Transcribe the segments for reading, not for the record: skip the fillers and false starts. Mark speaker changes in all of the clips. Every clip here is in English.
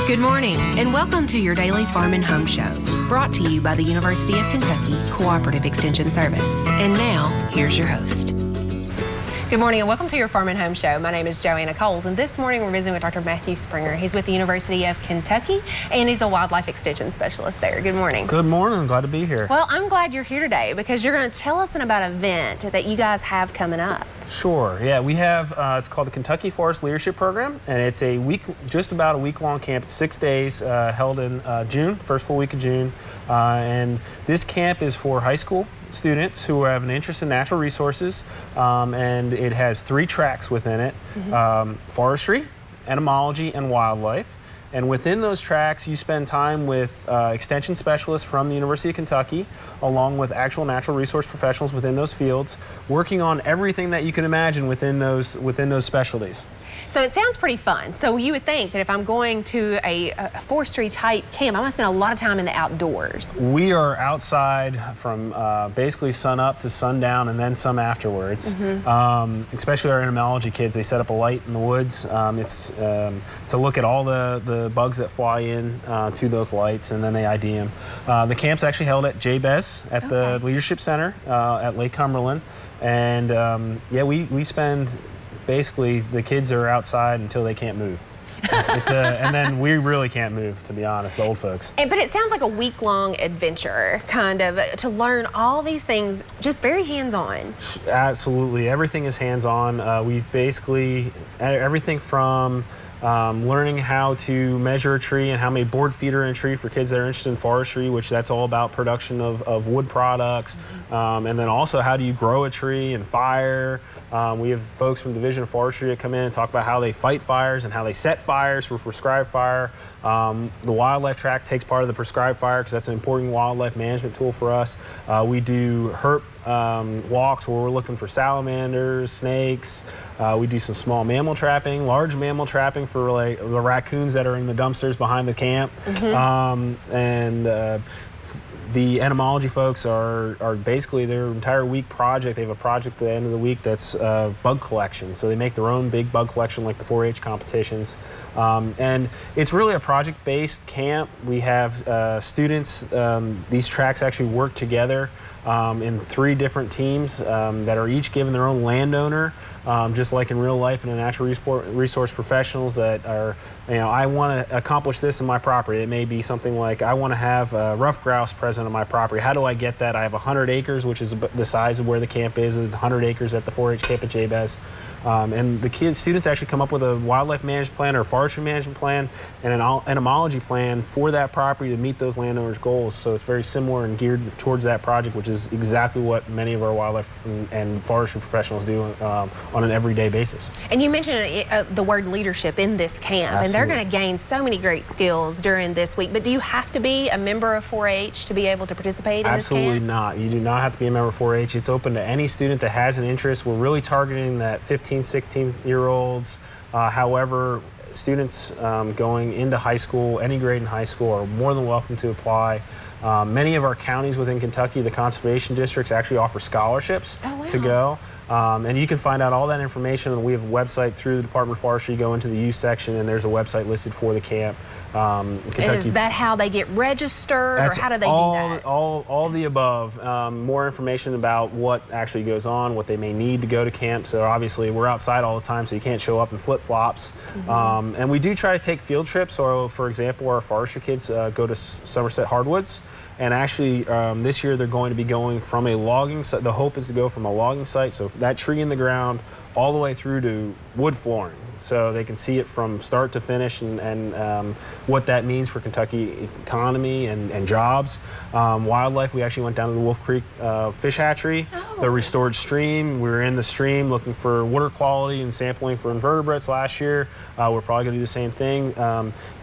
Speaker 1: Good morning, and welcome to your daily Farm and Home Show, brought to you by the University of Kentucky Cooperative Extension Service. And now, here's your host.
Speaker 2: Good morning and welcome to your Farm and Home Show. My name is Joanna, and this morning we're visiting with Dr. Matthew Springer. He's with the University of Kentucky and he's a wildlife extension specialist there. Good morning.
Speaker 3: Good morning. Glad to be here.
Speaker 2: Well, I'm glad you're here today because you're going to tell us about an event that you guys have coming up.
Speaker 3: Sure. Yeah, we have, it's called the Kentucky Forest Leadership Program, and it's a week, just about a week-long camp. It's 6 days, held in June, first full week of June. And this camp is for high school students who have an interest in natural resources, and it has 3 tracks within it, forestry, entomology, and wildlife. And within those tracks, you spend time with extension specialists from the University of Kentucky, along with actual natural resource professionals within those fields, working on everything that you can imagine within those specialties.
Speaker 2: So it sounds pretty fun. So you would think that if I'm going to a forestry type camp, I'm going to spend a lot of time in the outdoors.
Speaker 3: We are outside from basically sun up to sundown and then some afterwards. Especially our entomology kids, they set up a light in the woods. It's to look at all the bugs that fly in to those lights, and then they ID them. The camp's actually held at JBES at the Leadership Center at Lake Cumberland. And yeah, we spend, basically, the kids are outside until they can't move. And then we really can't move, to be honest, the old folks.
Speaker 2: But it sounds like a week-long adventure, kind of, to learn all these things, just very hands-on.
Speaker 3: Absolutely. Everything is hands-on. We basically, everything from learning how to measure a tree and how many board feet are in a tree for kids that are interested in forestry, which that's all about production of wood products. And then also, how do you grow a tree and fire? We have folks from Division of Forestry that come in and talk about how they fight fires and how they set fires for prescribed fire. The wildlife track takes part of the prescribed fire because that's an important wildlife management tool for us. We do herp walks where we're looking for salamanders, snakes. We do some small mammal trapping, large mammal trapping for like the raccoons that are in the dumpsters behind the camp. The entomology folks are basically their entire week project. They have a project at the end of the week that's bug collection. So they make their own big bug collection like the 4-H competitions. And it's really a project-based camp. We have students, these tracks actually work together in 3 different teams that are each given their own landowner, just like in real life, and a natural resource professionals that are, I want to accomplish this in my property. It may be something like, I want to have rough grouse present on my property. How do I get that? I have 100 acres, which is the size of where the camp is 100 acres at the 4-H camp at JBES. And the students actually come up with a wildlife management plan or a forestry management plan and an entomology plan for that property to meet those landowners' goals. So it's very similar and geared towards that project, which is exactly what many of our wildlife and forestry professionals do on an everyday basis.
Speaker 2: And you mentioned the word leadership in this camp.
Speaker 3: Absolutely.
Speaker 2: And they're going to gain so many great skills during this week. But do you have to be a member of 4-H to be able to participate in this camp?
Speaker 3: Absolutely not. You do not have to be a member of 4-H. It's open to any student that has an interest. We're really targeting that 15, 16-year-olds. However, students going into high school, any grade in high school, are more than welcome to apply. Many of our counties within Kentucky, the conservation districts, actually offer scholarships to go. And you can find out all that information. We have a website through the Department of Forestry. You go into the youth section, and there's a website listed for the camp.
Speaker 2: Kentucky. And is that how they get registered, or how do they do that?
Speaker 3: All the above. More information about what actually goes on, what they may need to go to camp. So obviously, we're outside all the time, so you can't show up in flip-flops. And we do try to take field trips. So, for example, our forestry kids go to Somerset Hardwoods. And actually, this year they're going to be going from a logging site. The hope is to go from a logging site, so that tree in the ground, all the way through to wood flooring. So they can see it from start to finish and what that means for Kentucky economy and jobs. Wildlife, we actually went down to the Wolf Creek fish hatchery, the restored stream. We were in the stream looking for water quality and sampling for invertebrates last year. We're probably going to do the same thing.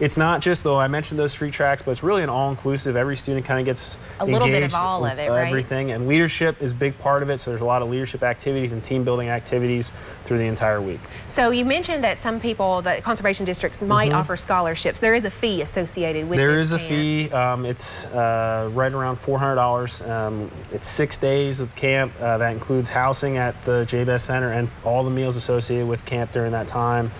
Speaker 3: It's not just, though, I mentioned those 3 tracks, but it's really an all-inclusive. Every student kind of gets
Speaker 2: a little bit of all of it, right?
Speaker 3: Everything. And leadership is a big part of it, so there's a lot of leadership activities and team-building activities through the entire week.
Speaker 2: So you mentioned that some people, the conservation districts, might offer scholarships. There is a fee associated with this.
Speaker 3: There is a fee. It's right around $400. It's 6 days of camp. That includes housing at the JBES Center and all the meals associated with camp during that time.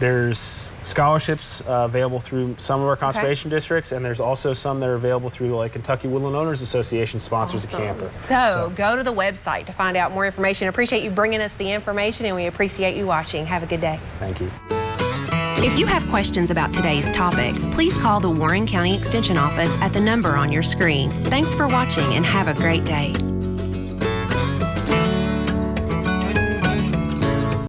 Speaker 3: There's scholarships available through some of our conservation districts, and there's also some that are available through like Kentucky Woodland Owners Association sponsors a camper.
Speaker 2: So go to the website to find out more information. Appreciate you bringing us the information, and we appreciate you watching. Have a good day.
Speaker 3: Thank you.
Speaker 1: If you have questions about today's topic, please call the Warren County Extension Office at the number on your screen. Thanks for watching and have a great day.